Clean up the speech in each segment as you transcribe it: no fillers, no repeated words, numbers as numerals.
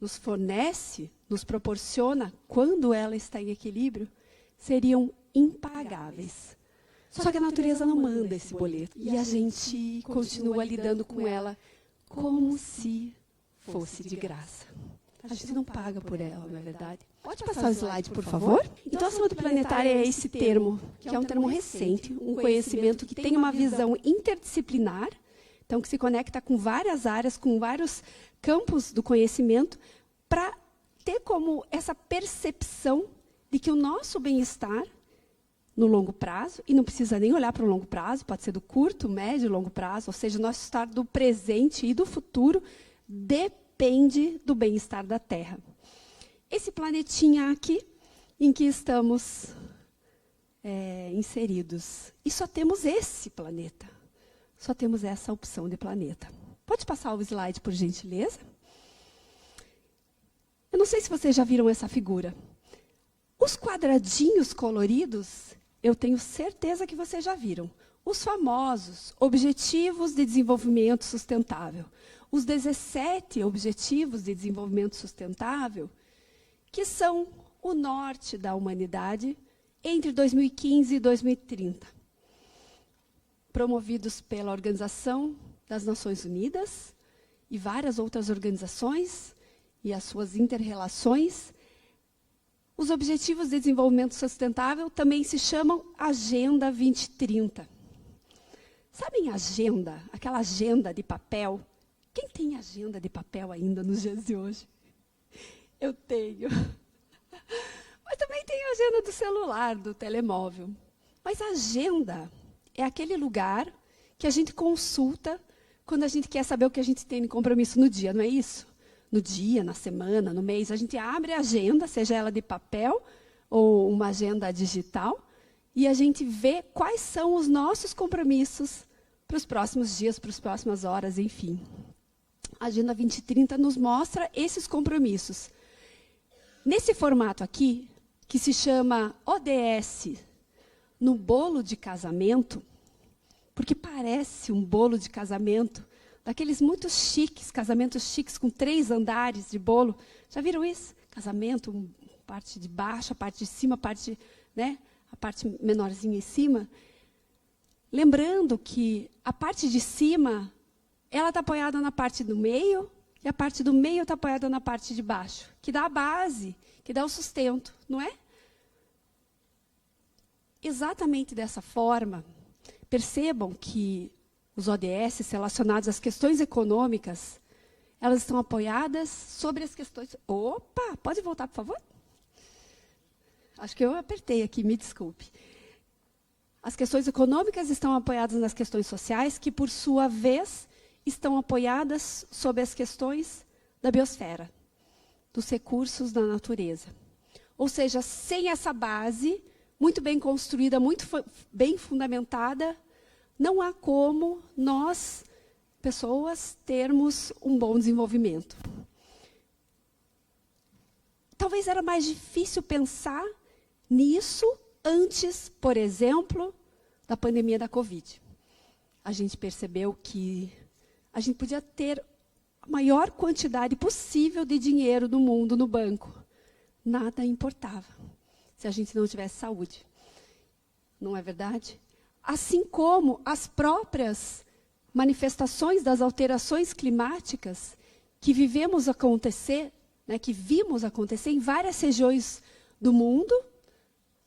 nos fornece, nos proporciona, quando ela está em equilíbrio, seriam impagáveis. Só que a natureza não manda esse boleto. E a gente continua lidando com ela como se fosse de graça. A gente não paga por ela, não é verdade? Pode passar o slide, por favor? Então, a saúde planetária é esse termo, que é um termo recente, um conhecimento que tem uma visão interdisciplinar, então que se conecta com várias áreas, com vários campos do conhecimento, para ter como essa percepção de que o nosso bem-estar, no longo prazo, e não precisa nem olhar para o longo prazo, pode ser do curto, médio e longo prazo, ou seja, o nosso estar do presente e do futuro depende do bem-estar da Terra. Esse planetinha aqui, em que estamos inseridos. E só temos esse planeta. Só temos essa opção de planeta. Pode passar o slide, por gentileza? Eu não sei se vocês já viram essa figura. Os quadradinhos coloridos, eu tenho certeza que vocês já viram. Os famosos Objetivos de Desenvolvimento Sustentável. Os 17 Objetivos de Desenvolvimento Sustentável, que são o norte da humanidade entre 2015 e 2030. Promovidos pela Organização das Nações Unidas e várias outras organizações e as suas inter-relações. Os Objetivos de Desenvolvimento Sustentável também se chamam Agenda 2030. Sabem agenda? Aquela agenda de papel? Quem tem agenda de papel ainda nos dias de hoje? Eu tenho. Mas também tem a agenda do celular, do telemóvel. Mas a agenda é aquele lugar que a gente consulta quando a gente quer saber o que a gente tem de compromisso no dia, não é isso? No dia, na semana, no mês, a gente abre a agenda, seja ela de papel ou uma agenda digital, e a gente vê quais são os nossos compromissos para os próximos dias, para as próximas horas, enfim. A Agenda 2030 nos mostra esses compromissos. Nesse formato aqui, que se chama ODS, no bolo de casamento, porque parece um bolo de casamento, daqueles muito chiques, casamentos chiques com 3 andares de bolo. Já viram isso? Casamento, parte de baixo, a parte de cima, a parte menorzinha em cima. Lembrando que a parte de cima, ela está apoiada na parte do meio, e a parte do meio está apoiada na parte de baixo, que dá a base, que dá o sustento, não é? Exatamente dessa forma, percebam que os ODS relacionados às questões econômicas, elas estão apoiadas sobre as questões... Opa, pode voltar, por favor? Acho que eu apertei aqui, me desculpe. As questões econômicas estão apoiadas nas questões sociais, que, por sua vez, estão apoiadas sobre as questões da biosfera, dos recursos da natureza. Ou seja, sem essa base, muito bem construída, muito bem fundamentada, não há como nós, pessoas, termos um bom desenvolvimento. Talvez era mais difícil pensar nisso antes, por exemplo, da pandemia da Covid. A gente percebeu que a gente podia ter a maior quantidade possível de dinheiro do mundo no banco. Nada importava, se a gente não tivesse saúde. Não é verdade? Assim como as próprias manifestações das alterações climáticas que vivemos acontecer, que vimos acontecer em várias regiões do mundo,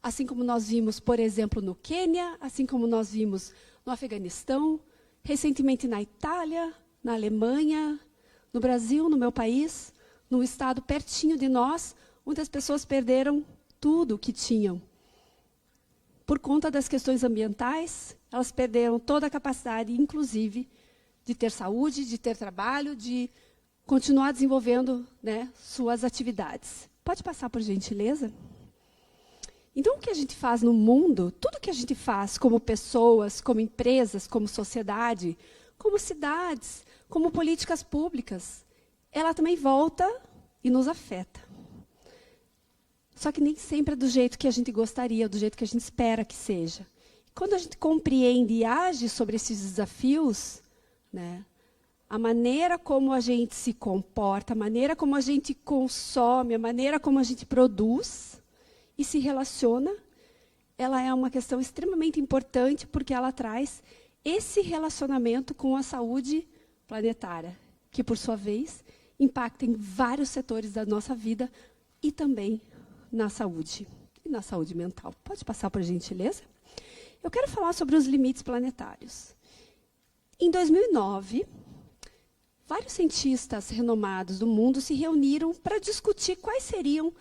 assim como nós vimos, por exemplo, no Quênia, assim como nós vimos no Afeganistão, recentemente na Itália, na Alemanha, no Brasil, no meu país, num estado pertinho de nós, onde as pessoas perderam tudo o que tinham. Por conta das questões ambientais, elas perderam toda a capacidade, inclusive, de ter saúde, de ter trabalho, de continuar desenvolvendo suas atividades. Pode passar, por gentileza? Então, o que a gente faz no mundo, tudo que a gente faz como pessoas, como empresas, como sociedade, como cidades, como políticas públicas, ela também volta e nos afeta. Só que nem sempre é do jeito que a gente gostaria, do jeito que a gente espera que seja. Quando a gente compreende e age sobre esses desafios, A maneira como a gente se comporta, a maneira como a gente consome, a maneira como a gente produz e se relaciona, ela é uma questão extremamente importante porque ela traz esse relacionamento com a saúde planetária, que, por sua vez, impacta em vários setores da nossa vida e também na saúde e na saúde mental. Pode passar, por gentileza? Eu quero falar sobre os limites planetários. Em 2009, vários cientistas renomados do mundo se reuniram para discutir quais seriam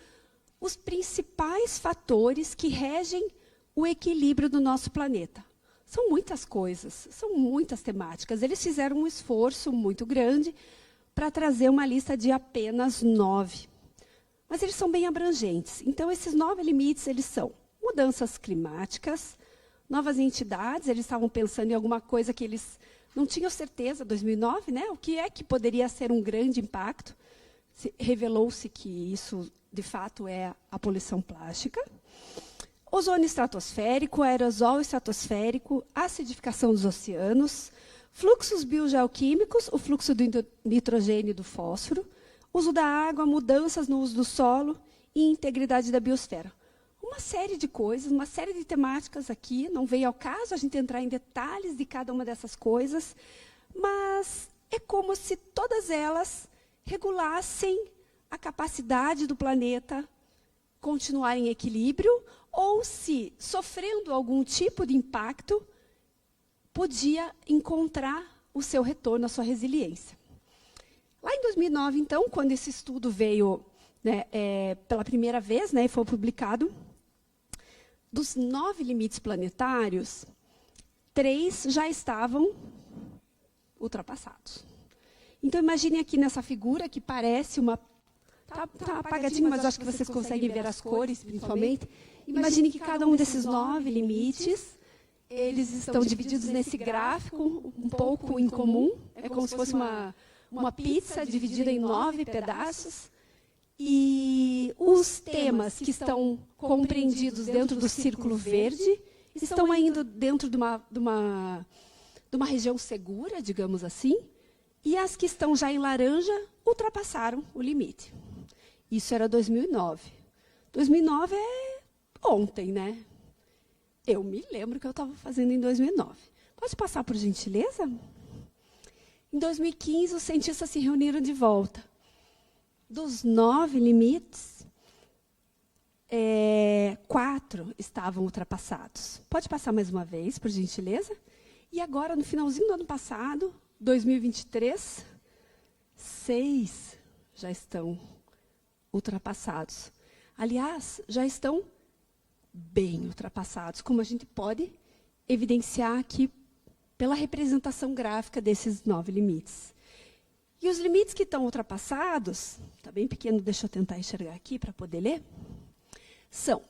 os principais fatores que regem o equilíbrio do nosso planeta. São muitas coisas, são muitas temáticas. Eles fizeram um esforço muito grande para trazer uma lista de apenas 9. Mas eles são bem abrangentes. Então, esses 9 limites, eles são mudanças climáticas, novas entidades, eles estavam pensando em alguma coisa que eles não tinham certeza, 2009, né? O que é que poderia ser um grande impacto? Revelou-se que isso, de fato, é a poluição plástica. Ozônio estratosférico, aerosol estratosférico, acidificação dos oceanos, fluxos biogeoquímicos, o fluxo do nitrogênio e do fósforo, uso da água, mudanças no uso do solo e integridade da biosfera. Uma série de coisas, uma série de temáticas aqui, não veio ao caso a gente entrar em detalhes de cada uma dessas coisas, mas é como se todas elas regulassem a capacidade do planeta continuar em equilíbrio, ou se, sofrendo algum tipo de impacto, podia encontrar o seu retorno, a sua resiliência. Lá em 2009, então, quando esse estudo veio, né, pela primeira vez, né, e foi publicado, dos 9 limites planetários, 3 já estavam ultrapassados. Então, imagine aqui nessa figura, que parece uma... Está apagadinho, mas acho que vocês conseguem ver as cores, principalmente. Imagine que cada um desses 9 limites, eles estão divididos nesse gráfico, um pouco incomum. É como se fosse uma pizza dividida em 9 pedaços. E os temas que estão compreendidos dentro do círculo verde estão ainda dentro de uma região segura, digamos assim, e as que estão já em laranja ultrapassaram o limite. Isso era 2009. 2009 é ontem, né? Eu me lembro que eu estava fazendo em 2009. Pode passar, por gentileza? Em 2015, os cientistas se reuniram de volta. Dos 9 limites, 4 estavam ultrapassados. Pode passar mais uma vez, por gentileza? E agora, no finalzinho do ano passado, 2023, 6 já estão ultrapassados. Aliás, já estão bem ultrapassados, como a gente pode evidenciar aqui pela representação gráfica desses 9 limites. E os limites que estão ultrapassados, está bem pequeno, deixa eu tentar enxergar aqui para poder ler, são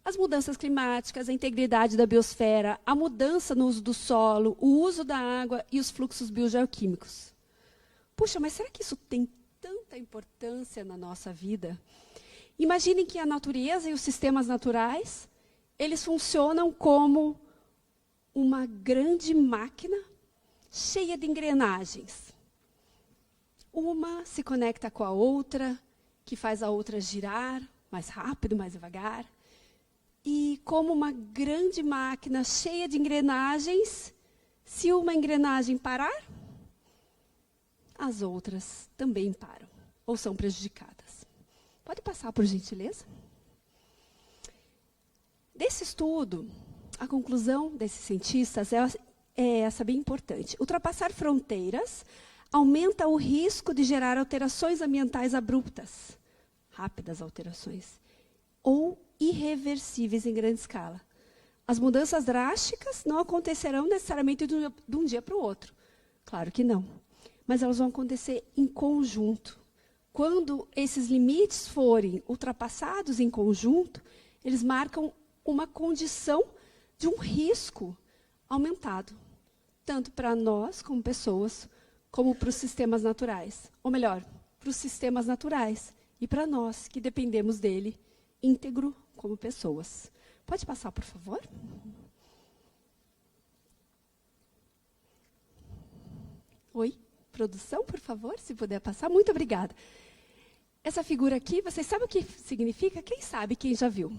as mudanças climáticas, a integridade da biosfera, a mudança no uso do solo, o uso da água e os fluxos biogeoquímicos. Puxa, mas será que isso tem tanta importância na nossa vida? Imaginem que a natureza e os sistemas naturais, eles funcionam como uma grande máquina cheia de engrenagens. Uma se conecta com a outra, que faz a outra girar mais rápido, mais devagar. E como uma grande máquina cheia de engrenagens, se uma engrenagem parar, as outras também param, ou são prejudicadas. Pode passar, por gentileza? Desse estudo, a conclusão desses cientistas é essa bem importante. Ultrapassar fronteiras aumenta o risco de gerar alterações ambientais abruptas, rápidas alterações, ou irreversíveis em grande escala. As mudanças drásticas não acontecerão necessariamente de um dia para o outro. Claro que não. Mas elas vão acontecer em conjunto. Quando esses limites forem ultrapassados em conjunto, eles marcam uma condição de um risco aumentado, tanto para nós como pessoas, como para os sistemas naturais. Ou melhor, para os sistemas naturais e para nós, que dependemos dele, íntegro como pessoas. Pode passar, por favor? Oi? Produção, por favor, se puder passar. Muito obrigada. Essa figura aqui, vocês sabem o que significa? Quem sabe, quem já viu?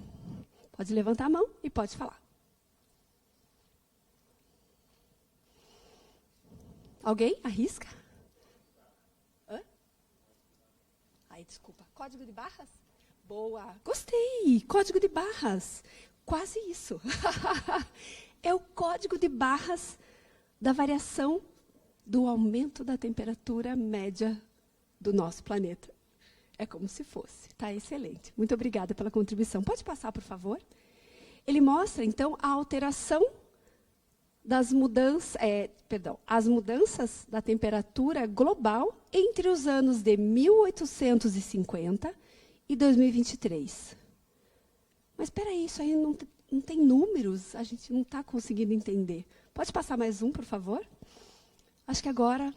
Pode levantar a mão e pode falar. Alguém? Arrisca? Hã? Ai, desculpa. Código de barras? Boa. Gostei. Código de barras. Quase isso. É o código de barras da variação do aumento da temperatura média do nosso planeta. É como se fosse. Está excelente. Muito obrigada pela contribuição. Pode passar, por favor? Ele mostra, então, a alteração das mudanças, as mudanças da temperatura global entre os anos de 1850 e 2023. Mas espera aí, isso aí não tem números, a gente não está conseguindo entender. Pode passar mais um, por favor? Acho que agora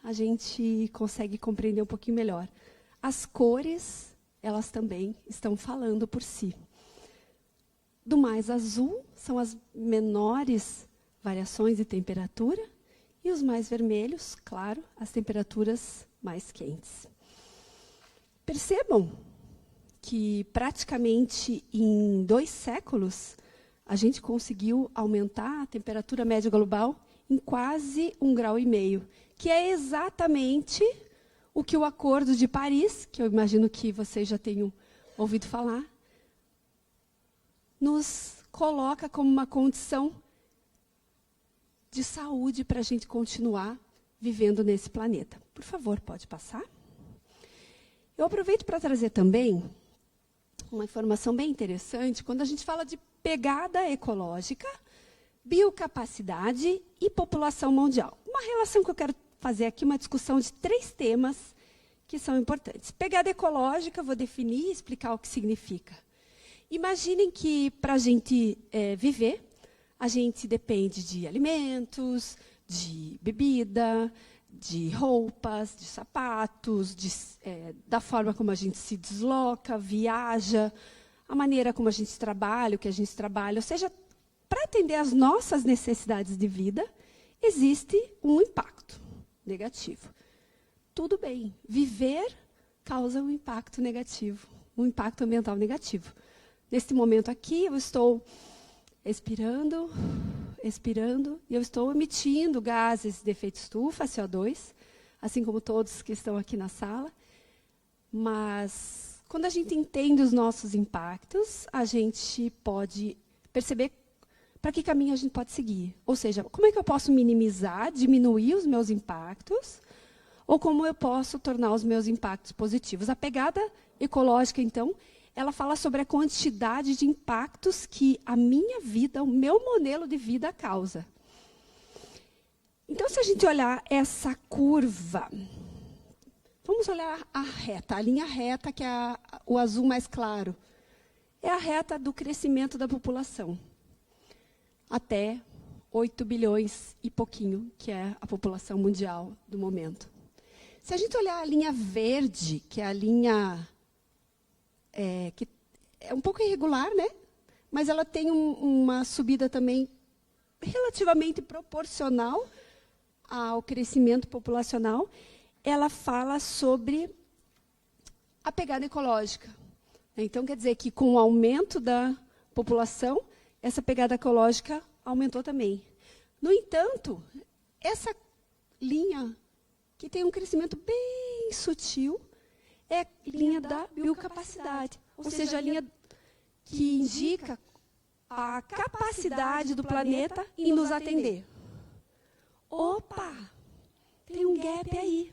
a gente consegue compreender um pouquinho melhor. As cores, elas também estão falando por si. Do mais azul são as menores variações de temperatura, e os mais vermelhos, claro, as temperaturas mais quentes. Percebam que praticamente em 2 séculos a gente conseguiu aumentar a temperatura média global em quase 1,5 graus, que é exatamente o que o Acordo de Paris, que eu imagino que vocês já tenham ouvido falar, nos coloca como uma condição de saúde para a gente continuar vivendo nesse planeta. Por favor, pode passar? Eu aproveito para trazer também uma informação bem interessante quando a gente fala de pegada ecológica, biocapacidade e população mundial. Uma relação que eu quero fazer aqui, uma discussão de 3 temas que são importantes. Pegada ecológica, vou definir e explicar o que significa. Imaginem que, para a gente viver, a gente depende de alimentos, de bebida, de roupas, de sapatos, da forma como a gente se desloca, viaja, a maneira como a gente trabalha, o que a gente trabalha. Ou seja, para atender às nossas necessidades de vida, existe um impacto negativo. Tudo bem, viver causa um impacto negativo, um impacto ambiental negativo. Neste momento aqui, eu estou expirando, e eu estou emitindo gases de efeito estufa, CO2, assim como todos que estão aqui na sala. Mas, quando a gente entende os nossos impactos, a gente pode perceber para que caminho a gente pode seguir. Ou seja, como é que eu posso minimizar, diminuir os meus impactos, ou como eu posso tornar os meus impactos positivos. A pegada ecológica, então, ela fala sobre a quantidade de impactos que a minha vida, o meu modelo de vida causa. Então, se a gente olhar essa curva, vamos olhar a reta, a linha reta, que é o azul mais claro. É a reta do crescimento da população, até 8 bilhões e pouquinho, que é a população mundial do momento. Se a gente olhar a linha verde, que é a linha que é um pouco irregular, né? Mas ela tem uma subida também relativamente proporcional ao crescimento populacional. Ela fala sobre a pegada ecológica. Então, quer dizer que com o aumento da população, essa pegada ecológica aumentou também. No entanto, essa linha, que tem um crescimento bem sutil, é a linha da biocapacidade, ou seja, a linha que indica a capacidade do planeta em nos atender. Opa, tem um gap aí.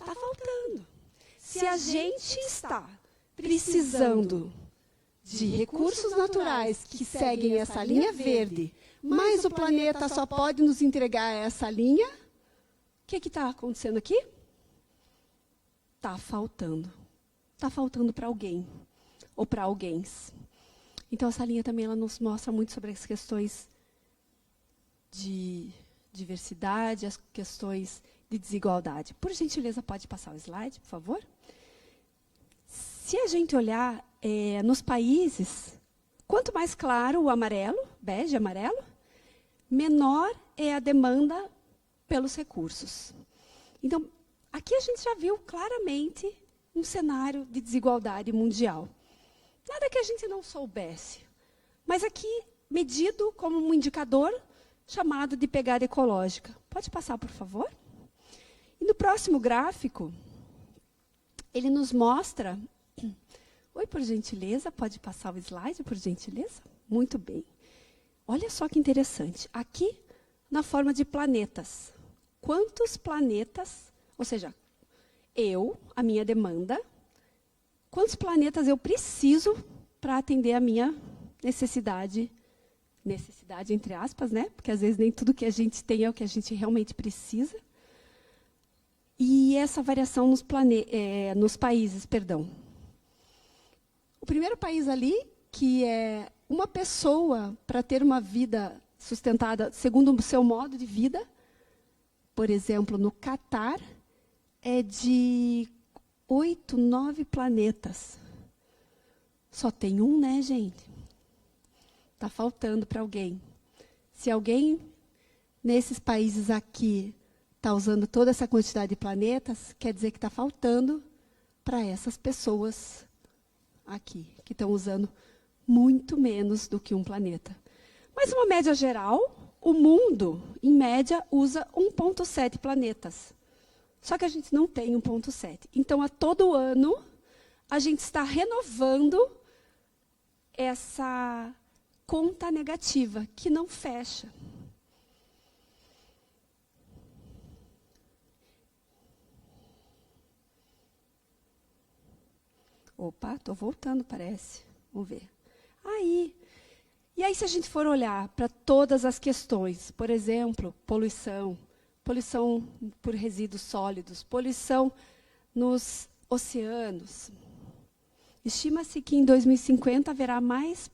Está faltando. Se a gente está precisando de recursos naturais que seguem essa linha verde, mas o planeta só pode nos entregar essa linha, o que está acontecendo aqui? Está faltando. Está faltando para alguém, ou para alguém. Então, essa linha também ela nos mostra muito sobre as questões de diversidade, as questões de desigualdade. Por gentileza, pode passar o slide, por favor? Se a gente olhar nos países, quanto mais claro o amarelo, bege amarelo, menor é a demanda pelos recursos. Então, aqui a gente já viu claramente um cenário de desigualdade mundial. Nada que a gente não soubesse. Mas aqui, medido como um indicador chamado de pegada ecológica. Pode passar, por favor? E no próximo gráfico, ele nos mostra... Oi, por gentileza, pode passar o slide, por gentileza? Muito bem. Olha só que interessante. Aqui, na forma de planetas. Quantos planetas, ou seja, a minha demanda, quantos planetas eu preciso para atender a minha necessidade entre aspas, né? Porque às vezes nem tudo que a gente tem é o que a gente realmente precisa. E essa variação nos países, perdão. O primeiro país ali, que é uma pessoa para ter uma vida sustentada segundo o seu modo de vida, por exemplo, no Catar, é de 8, 9 planetas. Só tem um, né, gente? Está faltando para alguém. Se alguém nesses países aqui está usando toda essa quantidade de planetas, quer dizer que está faltando para essas pessoas aqui, que estão usando muito menos do que um planeta. Mas, uma média geral, o mundo, em média, usa 1,7 planetas. Só que a gente não tem 1,7. Então, a todo ano, a gente está renovando essa conta negativa, que não fecha. Opa, estou voltando, parece. Vamos ver. E aí, se a gente for olhar para todas as questões, por exemplo, poluição por resíduos sólidos, poluição nos oceanos, estima-se que em 2050 haverá mais